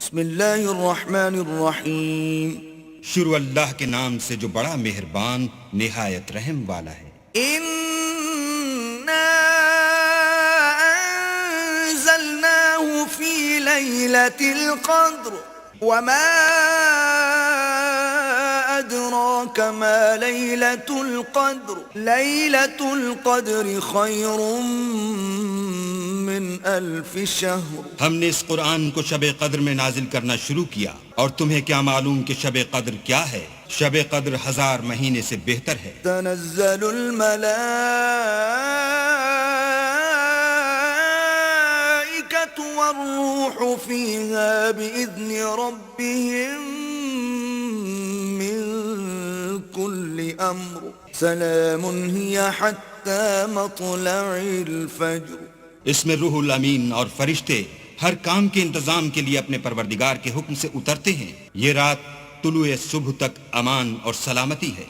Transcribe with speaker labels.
Speaker 1: بسم اللہ الرحمن الرحیم.
Speaker 2: شروع اللہ کے نام سے جو بڑا مہربان نہایت رحم والا ہے.
Speaker 1: اِنَّا أَنزَلْنَاهُ فِي لَيْلَةِ الْقَدْرِ وَمَا أَدْرَاكَ مَا لَيْلَةُ الْقَدْرِ لَيْلَةُ الْقَدْرِ خَيْرٌ مِّنْ أَلْفِ شَهْرٍ.
Speaker 2: ہم نے اس قرآن کو شب قدر میں نازل کرنا شروع کیا، اور تمہیں کیا معلوم کہ شب قدر کیا ہے؟ شب قدر 1000 مہینے سے بہتر ہے.
Speaker 1: تنزل الملائكة والروح فيها بإذن ربهم من كل أمر سلام هي حتى مطلع الفجر.
Speaker 2: اس میں روح الامین اور فرشتے ہر کام کے انتظام کے لیے اپنے پروردگار کے حکم سے اترتے ہیں. یہ رات طلوع صبح تک امان اور سلامتی ہے.